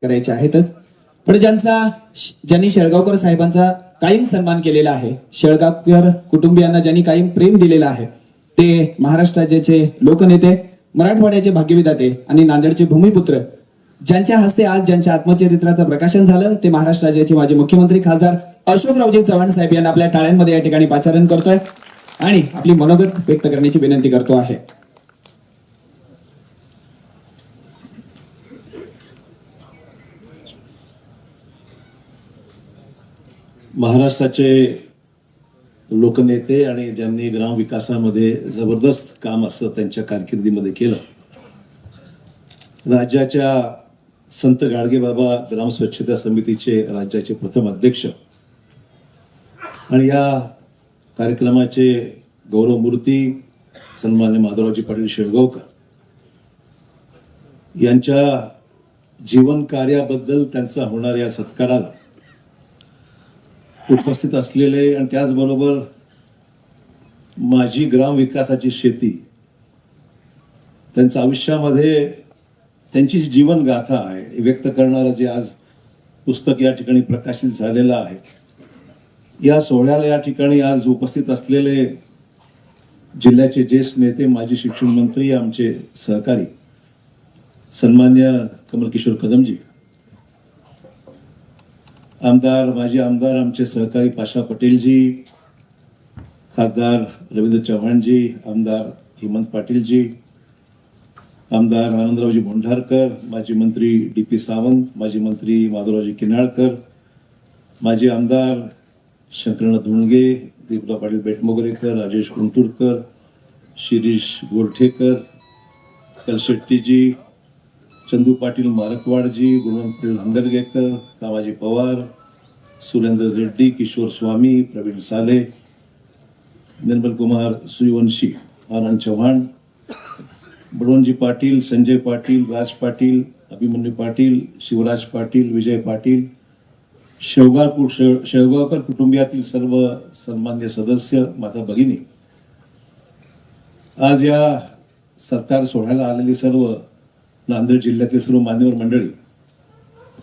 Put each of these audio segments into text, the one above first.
करायचे आहेतच, पण ज्यांनी शेळगावकर साहेबांचा कायम सन्मान केलेला आहे, शेळगावकर कुटुंबियांना ज्यांनी कायम प्रेम दिलेलं आहे, ते महाराष्ट्राचे लोकनेते, मराठवाड्याचे भाग्यविधाते आणि नांदेडचे भूमिपुत्र, ज्यांच्या हस्ते आज ज्यांच्या आत्मचरित्राचं प्रकाशन झालं, ते महाराष्ट्र राज्याचे माजी मुख्यमंत्री खासदार अशोकरावजी चव्हाण साहेब यांना आपल्या टाळ्यांमध्ये या ठिकाणी पाचारण करतोय आणि आपली मनोगत व्यक्त करण्याची विनंती करतो आहे. महाराष्ट्राचे लोकनेते आणि ज्यांनी ग्रामविकासामध्ये जबरदस्त काम असं त्यांच्या कारकिर्दीमध्ये केलं, राज्याच्या संत गाडगेबाबा ग्राम स्वच्छता समितीचे राज्याचे प्रथम अध्यक्ष आणि या कार्यक्रमाचे गौरवमूर्ती सन्मान्य माधवरावजी पाटील शेळगावकर यांच्या जीवन कार्याबद्दल त्यांचा होणाऱ्या सत्काराला उपस्थित असलेले आणि त्याचबरोबर माझी ग्रामविकासाची शेती, त्यांच्या आयुष्यामध्ये त्यांची जी जीवनगाथा आहे व्यक्त करणारं जे आज पुस्तक या ठिकाणी प्रकाशित झालेलं आहे, या सोहळ्याला या ठिकाणी आज उपस्थित असलेले जिल्ह्याचे ज्येष्ठ नेते, माजी शिक्षण मंत्री, आमचे सहकारी सन्मान्य कमलकिशोर कदमजी, आमदार, माजी आमदार, आमचे सहकारी पाशा पटेलजी, खासदार रवींद्र चव्हाणजी, आमदार हेमंत पाटीलजी, आमदार आनंदरावजी भोंडारकर, माजी मंत्री डी.पी. सावंत, माजी मंत्री माधवरावजी किनाळकर, माजी आमदार शंकरनाथ धोंडगे, दीपराव पाटील बेटमोगरेकर, राजेश कुंटुरकर, शिरीष गोरठेकर, कलशेट्टीजी, चंदू पाटील मारकवाडजी, गुणवंत पाटील हंगरगेकर, कामाजी पवार, सुरेंद्र रेड्डी, किशोर स्वामी, प्रवीण साले, निर्मल कुमार सूर्यवंशी, आनंद चव्हाण, बळवंतजी पाटील, संजय पाटील, राज पाटील, अभिमन्यू पाटील, शिवराज पाटील, विजय पाटील, शेळगावकर कुटुंबियातील सर्व सन्मान्य सदस्य, माता भगिनी, आज या सत्कार सोहळ्याला आलेली सर्व नांदेड जिल्ह्यातील सर्व मान्यवर मंडळी,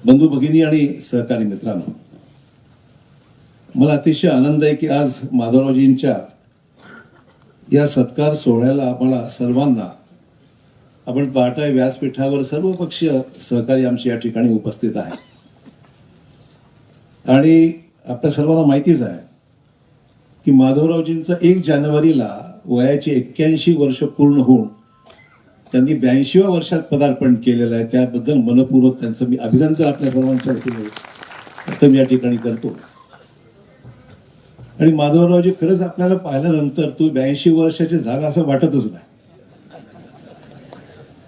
बंधू भगिनी आणि सहकारी मित्रांनो, मला अतिशय आनंद आहे की आज माधवरावजींच्या या सत्कार सोहळ्याला आम्हाला सर्वांना आपण पाहताय व्यासपीठावर सर्व पक्षीय सहकारी आमचे या ठिकाणी उपस्थित आहे. आणि आपल्या सर्वांना माहितीच आहे की माधवरावजींचं 1 जानेवारीला वयाची 81 वर्ष पूर्ण होऊन त्यांनी 82व्या वर्षात पदार्पण केलेलं आहे. त्याबद्दल मनपूर्वक त्यांचं मी अभिनंदन आपल्या सर्वांच्या वतीने प्रथम या ठिकाणी करतो. आणि माधवरावजी खरंच आपल्याला पाहिल्यानंतर तो 82 वर्षाचे झाला असं वाटतच नाही.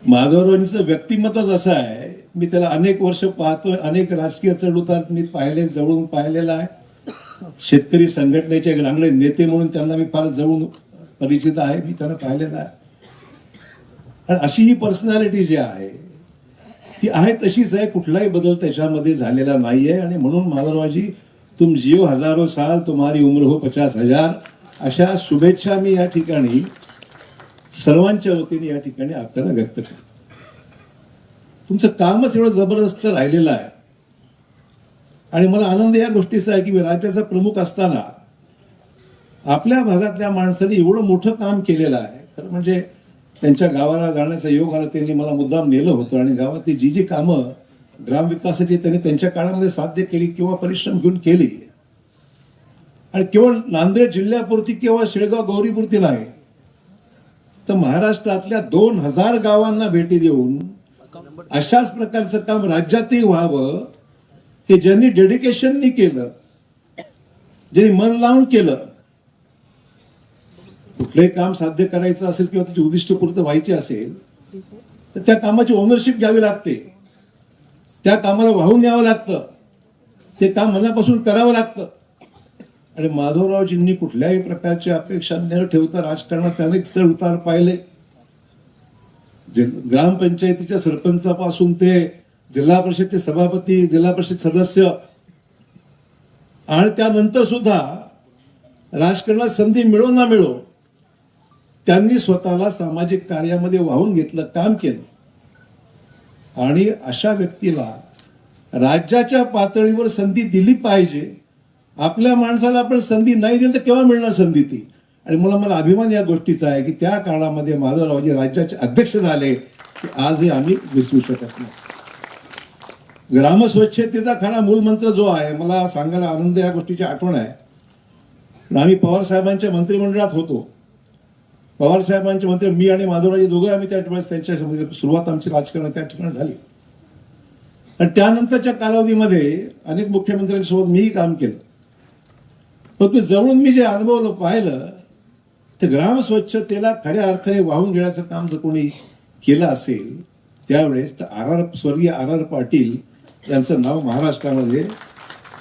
माधवरावजींचं व्यक्तिमत्वच असं आहे, मी त्याला अनेक वर्ष पाहतोय, अनेक राजकीय चढउतार मी पाहिले, जवळून पाहिलेला आहे. शेतकरी संघटनेचे ग्रामीण नेते म्हणून त्यांना मी फार जवळून परिचित आहे, मी त्यांना पाहिलेलं आहे. आणि अशी ही पर्सनॅलिटी जी आहे ती आहे तशीच आहे, कुठलाही बदल त्याच्यामध्ये झालेला नाहीये. आणि म्हणून माधवरावजी, तुम जियो हजारो साल, तुम्हारी उम्र हो 50,000, अशा शुभेच्छा मी या ठिकाणी सर्वांच्या वतीने या ठिकाणी आपल्याला व्यक्त करतो. तुमचं कामच एवढं जबरदस्त राहिलेलं आहे. आणि मला आनंद या गोष्टीचा आहे की राज्याचा प्रमुख असताना आपल्या भागातल्या माणसाने एवढं मोठं काम केलेलं आहे. खरं म्हणजे त्यांच्या गावाला जाण्याचा योग आला, त्यांनी मला मुद्दाम नेलं होतं आणि गावातली जी जी कामं ग्रामविकासाची त्यांनी त्यांच्या काळामध्ये साध्य केली किंवा परिश्रम घेऊन केली, आणि केवळ नांदेड जिल्ह्यापुरती किंवा शेळगाव गौरीपुरती नाही, तर महाराष्ट्रातल्या 2000 गावांना भेटी देऊन अशाच प्रकारचं काम राज्यातही व्हावं, हे ज्यांनी डेडिकेशननी केलं, ज्यांनी मन लावून केलं, कुठलंही काम साध्य करायचं असेल किंवा त्याची उद्दिष्टपूर्ती व्हायची असेल तर त्या कामाची ओनरशिप घ्यावी लागते, त्या कामाला वाहून यावं लागतं, ते काम मनापासून करावं लागतं. आणि माधवरावजींनी कुठल्याही प्रकारची अपेक्षा न ठेवता राजकारणात अनेक चढ उतार पाहिले. ग्रामपंचायतीच्या सरपंचापासून ते जिल्हा परिषदचे सभापती, जिल्हा परिषद सदस्य, आणि त्यानंतर सुद्धा राजकारणात संधी मिळो ना मिळो त्यांनी स्वतःला सामाजिक कार्यामध्ये वाहून घेतलं, काम केलं. आणि अशा व्यक्तीला राज्याच्या पातळीवर संधी दिली पाहिजे. आपल्या माणसाला आपण संधी नाही दिली तर केव्हा मिळणार संधी ती? आणि मला अभिमान या गोष्टीचा आहे की त्या काळामध्ये माधवरावजी राज्याचे अध्यक्ष झाले की आजही आम्ही विसरू शकत नाही. ग्रामस्वच्छतेचा खरा मूलमंत्र जो आहे, मला सांगायला आनंद, या गोष्टीची आठवण आहे. आम्ही पवार साहेबांच्या मंत्रिमंडळात होतो. पवार साहेबांचे मंत्री, मी आणि माधवरावजी दोघे आम्ही त्या वेळेस त्यांच्या सुरुवात आमची राजकारण त्या ठिकाणी झाली. आणि त्यानंतरच्या कालावधीमध्ये अनेक मुख्यमंत्र्यांसोबत मीही काम केलं. पण जवळून मी जे अनुभवलं, पाहिलं, ते ग्राम स्वच्छतेला खऱ्या अर्थाने वाहून घेण्याचं काम जर कोणी केलं असेल त्यावेळेस तर स्वर्गीय आर पाटील यांचं नाव महाराष्ट्रामध्ये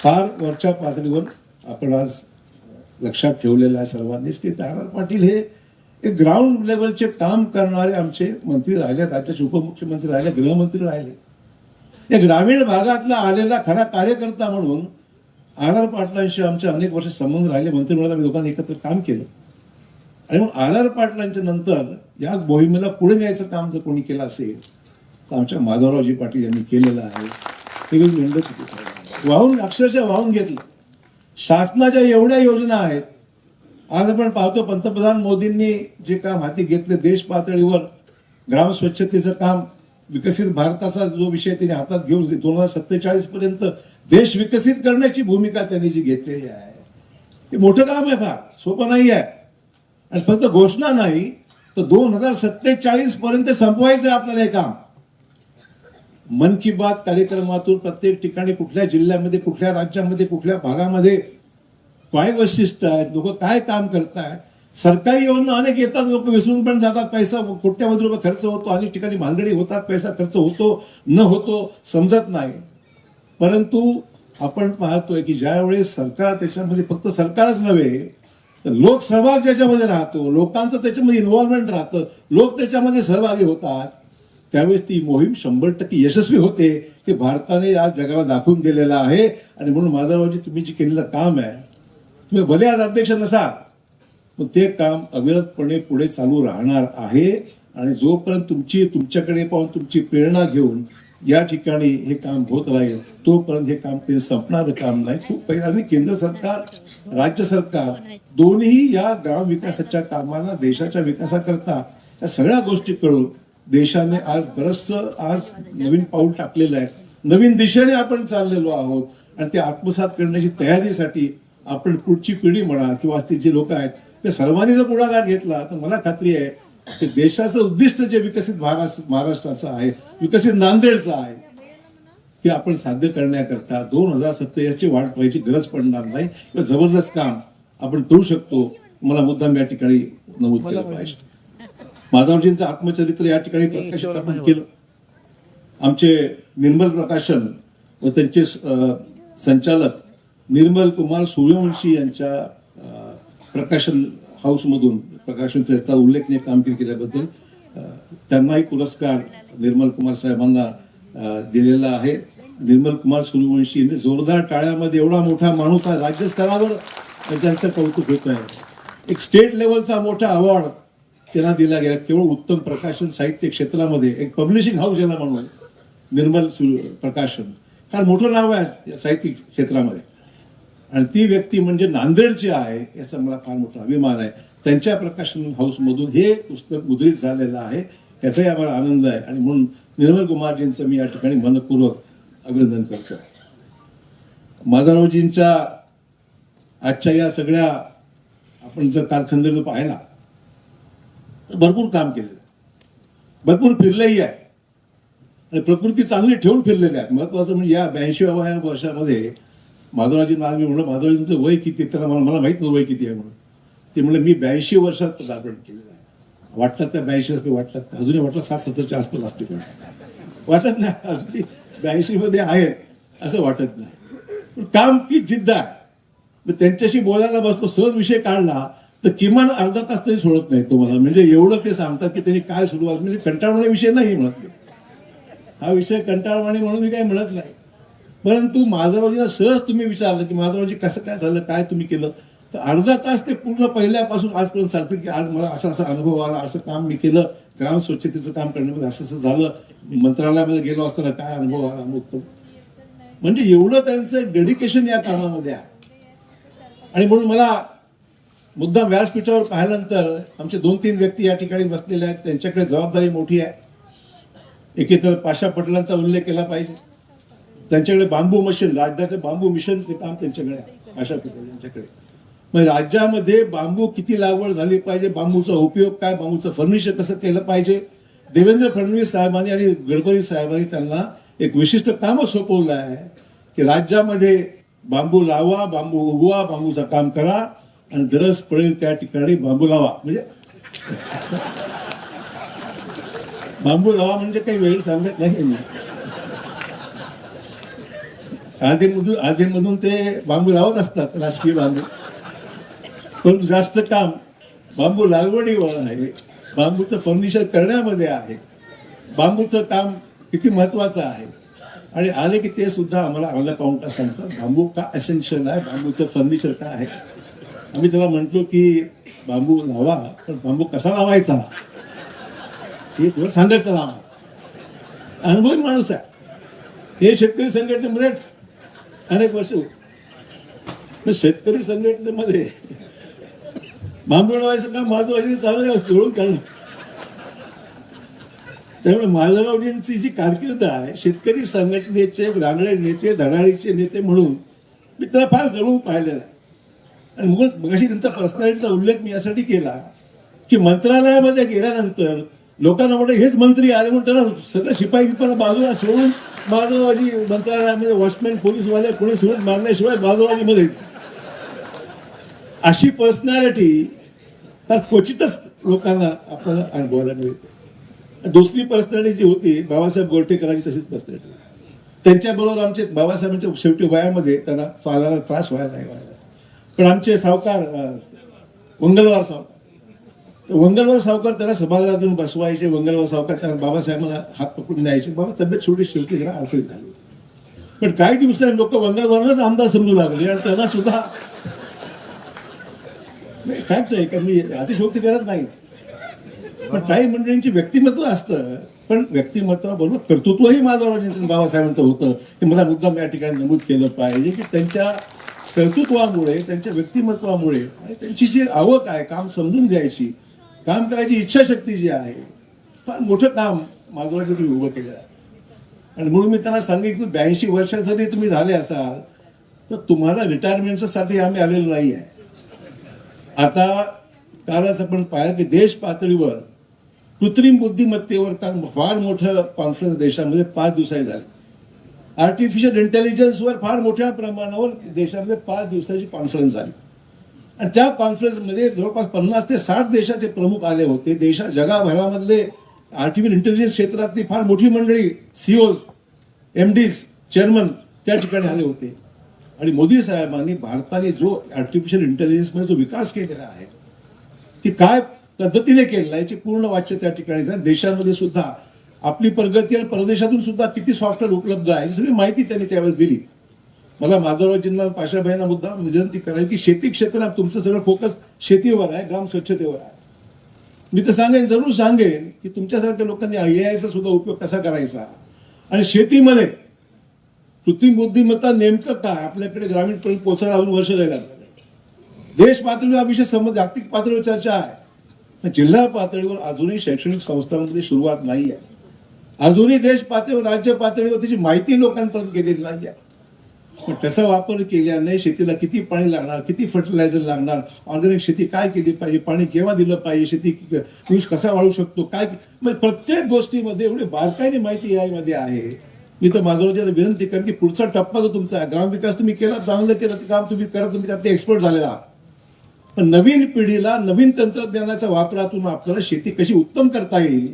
फार वरच्या पातळीवर आपण आज लक्षात ठेवलेलं आहे सर्वांनीच, की आर पाटील हे एक ग्राउंड लेवलचे काम करणारे आमचे मंत्री राहिले, राज्याचे उपमुख्यमंत्री राहिले, गृहमंत्री राहिले. या ग्रामीण भागातला आलेला खरा कार्यकर्ता म्हणून आर पाटलांशी आमचे अनेक वर्ष संबंध राहिले. मंत्रिमंडळात आम्ही दोघांनी एकत्र काम केलं. आणि म्हणून आर पाटलांच्या नंतर या मोहिमेला पुढे न्यायचं काम जर कोणी केलं असेल तर आमच्या माधवरावजी पाटील यांनी केलेलं आहे. वाहून, अक्षरशः वाहून घेतलं. शासनाच्या एवढ्या योजना आहेत. आज आपण पाहतो पंतप्रधान मोदींनी जे काम हाती घेतले, देश पातळीवर ग्राम स्वच्छतेचं काम, विकसित भारताचा जो विषय त्यांनी हातात घेऊन 2047 पर्यंत देश विकसित करण्याची भूमिका त्यांनी जी घेतलेली आहे, हे मोठं काम आहे, फार सोपं नाही आहे. आणि फक्त घोषणा नाही तर 2047 पर्यंत संपवायचं आहे आपल्याला हे काम. मन की बात कार्यक्रमातून प्रत्येक ठिकाणी, कुठल्या जिल्ह्यामध्ये, कुठल्या राज्यामध्ये, कुठल्या भागामध्ये काय वैशिष्ट्य आहेत, लोक काय काम करतायत. सरकारी योजना अनेक येतात, लोक विसरून पण जातात. पैसा कोट्यावधी रुपये खर्च होतो, अनेक ठिकाणी भानगडी होतात, पैसा खर्च होतो न होतो समजत नाही. परंतु आपण पाहतोय की ज्यावेळेस सरकार त्याच्यामध्ये, फक्त सरकारच नव्हे तर लोकसहभाग ज्याच्यामध्ये राहतो, लोकांचं त्याच्यामध्ये इन्व्हॉल्वमेंट राहतं, लोक त्याच्यामध्ये सहभागी होतात, त्यावेळेस ती मोहीम 100% यशस्वी होते. हे भारताने आज जगाला दाखवून दिलेलं आहे. आणि म्हणून माधवरावजी, तुम्ही जे केलेलं काम आहे, तुम्ही भले आज अध्यक्ष नसाल पण ते काम अविरतपणे पुढे चालू राहणार आहे. आणि जोपर्यंत तुमच्याकडे पाहून तुमची प्रेरणा घेऊन या ठिकाणी हे काम होत राहील, तोपर्यंत हे काम ते संपणारं काम नाही. खूप पहिल्यांदा केंद्र सरकार, राज्य सरकार दोन्ही या ग्राम विकासाच्या कामाला, देशाच्या विकासाकरता, या सगळ्या गोष्टी करून देशाने आज बरंचसं नवीन पाऊल टाकलेलं आहे. नवीन दिशेने आपण चाललेलो आहोत. आणि ते आत्मसात करण्याची तयारीसाठी आपण पुढची पिढी म्हणा किंवा ते जे लोक आहेत ते सर्वांनी जर पुढाकार घेतला तर मला खात्री आहे की देशाचं उद्दिष्ट जे विकसित महाराष्ट्राचं आहे, विकसित नांदेडचं आहे, ते आपण साध्य करण्याकरता 2027 वाट पाहायची गरज पडणार नाही. किंवा जबरदस्त काम आपण करू शकतो. मला मुद्दाम या ठिकाणी नमूद केलं पाहिजे. माधवजींचं आत्मचरित्र या ठिकाणी प्रकाशित आपण केलं. आमचे निर्मल प्रकाशन व त्यांचे संचालक निर्मल कुमार सूर्यवंशी यांच्या प्रकाशन हाऊसमधून प्रकाशनचा उल्लेखनीय कामगिरी केल्याबद्दल त्यांनाही पुरस्कार निर्मल कुमार साहेबांना दिलेला आहे. निर्मल कुमार सूर्यवंशी यांनी जोरदार टाळ्यामध्ये, एवढा मोठा माणूस आहे, राज्यस्तरावर त्यांचं कौतुक होत आहे. एक स्टेट लेवलचा मोठा अवॉर्ड त्यांना दिला गेला, केवळ उत्तम प्रकाशन साहित्य क्षेत्रामध्ये. एक पब्लिशिंग हाऊस याला म्हणून निर्मल प्रकाशन, फार मोठं नाव आहे या साहित्यिक क्षेत्रामध्ये. आणि ती व्यक्ती म्हणजे नांदेडची आहे, याचा मला फार मोठा अभिमान आहे. त्यांच्या प्रकाशन हाऊसमधून हे पुस्तक मुद्रित झालेलं आहे, याचाही आम्हाला आनंद आहे. आणि म्हणून निर्मल कुमारजींचं मी या ठिकाणी मनपूर्वक अभिनंदन करतो. माधवरावजींच्या आजच्या या सगळ्या, आपण जर कालखंड जर पाहिला तर भरपूर काम केलेलं, भरपूर फिरलेही आहे आणि प्रकृती चांगली ठेवून फिरलेली आहे. महत्वाचं म्हणजे या 82व्या वर्षामध्ये माधवरावजींना आज मी म्हणलं, माधवरावजी तुमचं वय किती? त्याला मला माहित नव्हतं वय किती आहे म्हणून. ते म्हणलं मी 82 वर्षात पदार्पण केलेलं आहे. वाटतात त्या 82 वाटतात, अजूनही वाटलं 60-70च्या आसपास असतील, वाटत नाही अजूनही 82 मध्ये आहेत असं वाटत नाही. पण काम ती जिद्द आहे. त्यांच्याशी बोलायला बसतो, सहज विषय काढला तर किमान अर्धा तास तरी सोडत नाही तुम्हाला. म्हणजे एवढं ते सांगतात की त्यांनी काय सुरुवात, म्हणजे कंटाळवाणी विषय नाही म्हणत मी. हा विषय कंटाळवाणी म्हणून मी काही म्हणत नाही. परंतु माधवरावजींना सहज तुम्ही विचारलं की माधवरावजी कसं काय झालं, काय तुम्ही केलं, तर अर्धा तास ते पूर्ण पहिल्यापासून आजपर्यंत सांगतील की आज मला असा असा अनुभव आला, असं काम मी केलं, ग्राम स्वच्छतेचं काम करण्यामध्ये असं असं झालं, मंत्रालयामध्ये गेलो असताना काय अनुभव आला अमुक. म्हणजे एवढं त्यांचं डेडिकेशन या कामामध्ये आहे. आणि म्हणून मला मुद्दाम व्यासपीठावर पाहिल्यानंतर आमचे 2-3 व्यक्ती या ठिकाणी बसलेले आहेत, त्यांच्याकडे जबाबदारी मोठी आहे. एके तर पाशा पटेलांचा उल्लेख केला पाहिजे. त्यांच्याकडे बांबू मशीन, राज्याचं बांबू मिशनचे काम त्यांच्याकडे आहे, पाशा पटेल यांच्याकडे. मग राज्यामध्ये बांबू किती लागवड झाली पाहिजे, बांबूचा उपयोग काय, बांबूचं फर्निचर कसं केलं पाहिजे. देवेंद्र फडणवीस साहेबांनी आणि गडकरी साहेबांनी त्यांना एक विशिष्ट काम सोपवलं आहे की राज्यामध्ये बांबू लावा, बांबू उगवा, बांबूचं काम करा आणि गरज पडेल त्या ठिकाणी बांबू लावा. म्हणजे बांबू लावा म्हणजे काही वेळ सांगत नाही मी. आधीमधून ते बांबू लावत असतात, राजकीय बांबू, पण जास्त काम बांबू लागवडीवर आहे, बांबूचं फर्निचर करण्यामध्ये आहे. बांबूचं काम किती महत्वाचं आहे. आणि आले की ते सुद्धा आम्हाला अर्धा पाऊण तास सांगतात बांबू का एसेन्शियल आहे, बांबूचं फर्निचर काय आहे. आम्ही त्याला म्हटलो की बांबू लावा, पण बांबू कसा लावायचा हे तुला सांगायचं लावा. अनुभवी माणूस आहे. हे शेतकरी संघटनेमध्येच अनेक वर्ष शेतकरी संघटनेमध्ये बांबू लावायचं काम माधवरावजी चालू आहे. त्यामुळे माधवरावजींची जी कारकीर्द आहे, शेतकरी संघटनेचे रांगडे नेते, धडाडीचे नेते म्हणून मी त्याला फार जवळून पाहिलेलं आहे. आणि मगाशी त्यांचा पर्सनॅलिटीचा उल्लेख मी यासाठी केला की मंत्रालयामध्ये गेल्यानंतर लोकांना वाटतं हेच मंत्री आले म्हणून त्यांना सगळं शिपाई बाजूला सोडून माधवरावजी मंत्रालयामध्ये वॉचमॅन, पोलीसवाले कोणी सोडून मारण्याशिवाय माधवरावजीमध्ये अशी पर्सनॅलिटी फार क्वचितच लोकांना आपल्याला अनुभवायला मिळते. दुसरी पर्सनॅलिटी जी होती बाबासाहेब गोरठेकरांची, तशीच पर्सनॅलिटी. त्यांच्याबरोबर आमचे बाबासाहेबांच्या शेवटी वयामध्ये त्यांना चालायला त्रास व्हायला नाही व्हायला. पण आमचे सावकार वंगलवार सावकार त्यांना सभागृहातून बसवायचे. वंगलवार सावकार त्यांना बाबासाहेबांना हात पकडून द्यायचे. बाबा तब्येत शेवटी जरा अडचणीत झाली. पण काही दिवसांनी लोक वंगलवारलाच आमदार समजू लागले आणि त्यांना सुद्धा फॅक्ट आहे, कारण मी अतिशयोक्ती करत नाही. पण काही मंडळींचे व्यक्तिमत्व असतं, पण व्यक्तिमत्वाबरोबर कर्तृत्वही माधवरावजींचं बाबासाहेबांचं होतं. हे मला मुद्दाम या ठिकाणी नमूद केलं पाहिजे की त्यांच्या कर्तृत्वामुळे, त्यांच्या व्यक्तिमत्वामुळे आणि त्यांची जी आवक आहे काम समजून घ्यायची, काम करायची इच्छाशक्ती जी आहे, फार मोठं काम माधवरावजी तुम्ही उभं केलं आहे. आणि म्हणून मी त्यांना सांगितलं 82 वर्षासाठी तुम्ही झाले असाल तर तुम्हाला रिटायरमेंटसाठी आम्ही आलेलो नाही आहे. आता कालच आपण पाहिलं की देश पातळीवर कृत्रिम बुद्धिमत्तेवर काल फार मोठं कॉन्फरन्स देशामध्ये 5 दिवसाची झाली. आर्टिफिशियल इंटेलिजन्सवर फार मोठ्या प्रमाणावर देशामध्ये 5 दिवसाची कॉन्फरन्स झाली. आणि त्या कॉन्फरन्समध्ये जवळपास 50 ते 60 देशाचे प्रमुख आले होते. जगाभरामधले आर्टिफिशियल इंटेलिजन्स क्षेत्रातली फार मोठी मंडळी, सीओज, MDs, चेअरमन त्या ठिकाणी आले होते. आणि मोदी साहेबांनी भारताने जो आर्टिफिशियल इंटेलिजन्समध्ये जो विकास केलेला आहे, ती काय पद्धतीने केलेला याची पूर्ण वाच्य त्या ठिकाणी झाली. देशामध्ये सुद्धा आपली प्रगती आणि परदेशातून सुद्धा किती सॉफ्टवेअर उपलब्ध आहे ही सगळी माहिती त्यांनी त्यावेळेस दिली. मला माधवरावजींना, पाशाभाईंना मुद्दा विनंती करायची की शेती क्षेत्रात तुमचं सगळं फोकस शेतीवर आहे, ग्राम स्वच्छतेवर आहे. मी तर जरूर सांगेन की तुमच्यासारख्या लोकांनी AI चा सुद्धा उपयोग कसा करायचा. आणि शेतीमध्ये कृत्रिम बुद्धिमत्ता नेमकं काय, आपल्याकडे ग्रामीणपर्यंत पोहोचायला अजून वर्ष जायला लागलं. देश पातळीवर हा विषय जागतिक पातळीवर चर्चा आहे. जिल्हा पातळीवर अजूनही शैक्षणिक संस्थांमध्ये सुरुवात नाही आहे. अजूनही देश पातळीवर, राज्य पातळीवर त्याची माहिती लोकांपर्यंत गेलेली नाही आहे. पण त्याचा वापर केल्याने शेतीला किती पाणी लागणार, किती फर्टिलायझर लागणार, ऑर्गॅनिक शेती काय केली पाहिजे, पाणी केव्हा दिलं पाहिजे, शेती ऊस कसा वाढू शकतो, काय, म्हणजे प्रत्येक गोष्टीमध्ये एवढी बारकाईने माहिती यामध्ये आहे. मी तर माधवरावजींना विनंती करेन की पुढचा टप्पा जो तुमचा आहे, ग्रामविकास तुम्ही केला, चांगलं केलं, ते काम तुम्ही करा, तुम्ही त्यात एक्सपर्ट झालेला आहात. पण नवीन पिढीला नवीन तंत्रज्ञानाच्या वापरातून आपल्याला शेती कशी उत्तम करता येईल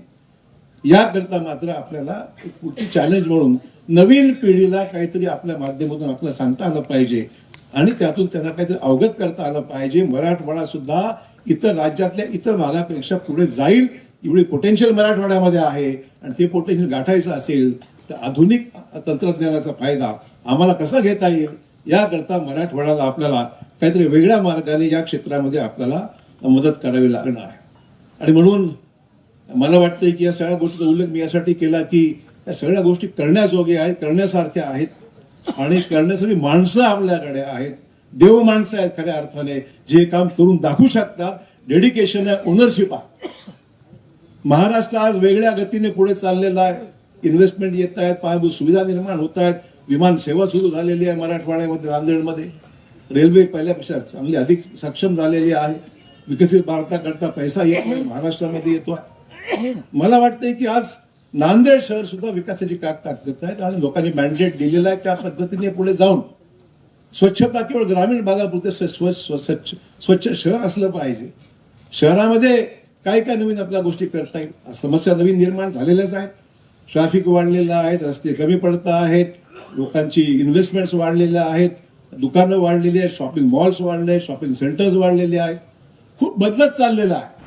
याकरता मात्र आपल्याला एक पुढची चॅलेंज म्हणून नवीन पिढीला काहीतरी आपल्या माध्यमातून आपल्याला सांगता आलं पाहिजे आणि त्यातून त्यांना काहीतरी अवगत करता आलं पाहिजे. मराठवाडा सुद्धा इतर राज्यातल्या इतर भागापेक्षा पुढे जाईल एवढी पोटेन्शियल मराठवाड्यामध्ये आहे. आणि ते पोटेन्शियल गाठायचं असेल तर आधुनिक तंत्रज्ञानाचा फायदा आम्हाला कसा घेता येईल याकरता मराठवाड्याला आपल्याला काहीतरी वेगळ्या मार्गाने या क्षेत्रामध्ये आपल्याला मदत करावी लागणार आहे. आणि म्हणून मला वाटतं की या सगळ्या गोष्टीचा उल्लेख मी यासाठी केला की या सगळ्या गोष्टी करण्याजोग्या आहेत, करण्यासारख्या आहेत आणि करण्यासाठी माणसं आपल्याकडे आहेत, देव माणसं आहेत खऱ्या अर्थाने, जे काम करून दाखवू शकतात. डेडिकेशन आहे, ओनरशिप आहे. महाराष्ट्र आज वेगळ्या गतीने पुढे चाललेला आहे. इन्व्हेस्टमेंट येत आहेत, पायाभूत सुविधा निर्माण होत आहेत, विमान सेवा सुरू झालेली आहे मराठवाड्यामध्ये, नांदेडमध्ये. रेल्वे पहिल्यापेक्षा चांगली अधिक सक्षम झालेली आहे. विकसित भारताकरता पैसा येतो महाराष्ट्रामध्ये येतोय. मला वाटतंय की आज नांदेड शहर सुद्धा विकासाची ताकद आहेत आणि लोकांनी मॅन्डेट दिलेला आहे. त्या पद्धतीने पुढे जाऊन स्वच्छता केवळ ग्रामीण भागापुरते स्वच्छ शहर असलं पाहिजे. शहरामध्ये काय काय नवीन आपल्या गोष्टी करता येईल. समस्या नवीन निर्माण झालेल्याच आहेत. ट्रॅफिक वाढलेलं आहे, रस्ते कमी पडत आहेत, लोकांची इन्व्हेस्टमेंट्स वाढलेल्या आहेत, दुकानं वाढलेली आहेत, शॉपिंग मॉल्स वाढले आहेत, शॉपिंग सेंटर्स वाढलेले आहेत. खूप बदलत चाललेलं आहे.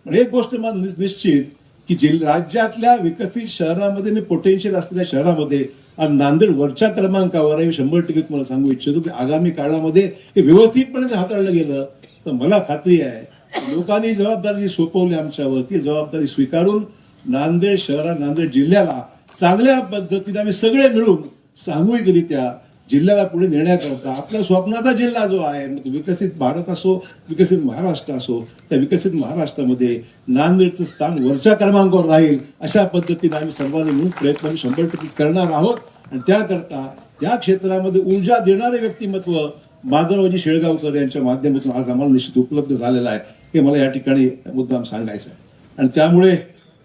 पण एक गोष्ट मला निश्चित की राज्यातल्या विकसित शहरामध्ये आणि पोटेन्शियल असलेल्या शहरामध्ये आणि नांदेड वरच्या क्रमांकावर आहे. 100% तुम्हाला सांगू इच्छितो की आगामी काळामध्ये हे व्यवस्थितपणे हाताळलं गेलं तर मला खात्री आहे लोकांनी जबाबदारी सोपवली आमच्यावर, ती जबाबदारी स्वीकारून नांदेड शहरात, नांदेड जिल्ह्याला चांगल्या पद्धतीने आम्ही सगळे मिळून सामूहिकरित्या जिल्ह्याला पुढे नेण्याकरता आपल्या स्वप्नाचा जिल्हा जो आहे, विकसित भारत असो, विकसित महाराष्ट्र असो, त्या विकसित महाराष्ट्रामध्ये नांदेडचं स्थान वरच्या क्रमांकावर राहील अशा पद्धतीने आम्ही सर्वांनी मिळून प्रयत्न 100% करणार आहोत. आणि त्याकरता या क्षेत्रामध्ये ऊर्जा देणारे व्यक्तिमत्व माधवरावजी शेळगावकर यांच्या माध्यमातून आज आम्हाला निश्चित उपलब्ध झालेला आहे, हे मला या ठिकाणी मुद्दाम सांगायचं आहे. आणि त्यामुळे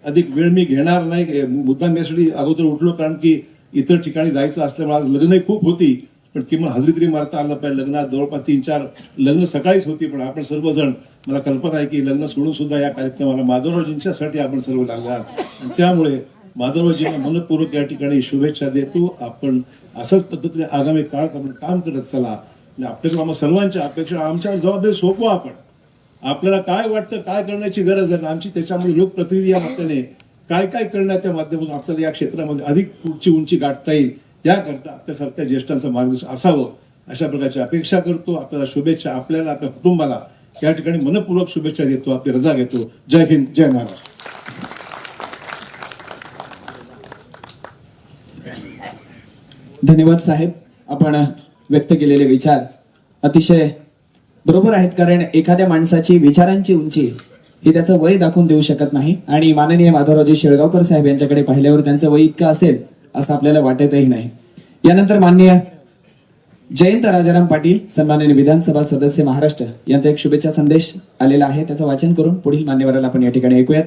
अधिक वेळ मी घेणार नाही. मुद्दाम यासाठी अगोदर उठलो कारण की इतर ठिकाणी जायचं असल्यामुळे आज लग्नही खूप होती, पण किमान हजेरी तरी मारता आलं पाहिजे. लग्नात जवळपास 3-4 लग्न सकाळीच होती, पण आपण सर्वजण, मला कल्पना आहे की लग्न सोडून सुद्धा या कार्यक्रमाला माधवरावजींच्यासाठी आपण सर्व लागला आहात. आणि त्यामुळे माधवरावजींना मनपूर्वक या ठिकाणी शुभेच्छा देतो. आपण असंच पद्धतीने आगामी काळात आपण काम करत चला. आपल्याकडे आम्हा सर्वांच्या अपेक्षा, आमच्यावर जबाबदारी सोपवा. आपण आपल्याला काय वाटतं, काय करण्याची गरज आहे, आमची त्याच्यामुळे लोकप्रतिनिधी या नात्याने काय काय करण्याच्या माध्यमातून आपल्याला या क्षेत्रामध्ये अधिक पुढची उंची गाठता येईल याकरता आपल्यासारख्या ज्येष्ठांचं मार्गदर्शन असावं अशा प्रकारची अपेक्षा करतो. आपल्याला शुभेच्छा, आपल्याला, आपल्या कुटुंबाला या ठिकाणी मनपूर्वक शुभेच्छा देतो. आपली रजा घेतो. जय हिंद, जय महाराष्ट्र. धन्यवाद साहेब. आपण व्यक्त केलेले विचार अतिशय बरोबर आहेत, कारण एखाद्या माणसाची विचारांची उंची ही त्याचं वय दाखवून देऊ शकत नाही. आणि माननीय माधवरावजी शेळगावकर साहेब यांच्याकडे पाहिल्यावर त्यांचं वय इतकं असेल असं आपल्याला वाटतही नाही. यानंतर माननीय जयंत राजाराम पाटील, सन्माननीय विधानसभा सदस्य महाराष्ट्र, यांचा एक शुभेच्छा संदेश आलेला आहे. त्याचं वाचन करून पुढील मान्यवराला आपण या ठिकाणी ऐकूयात.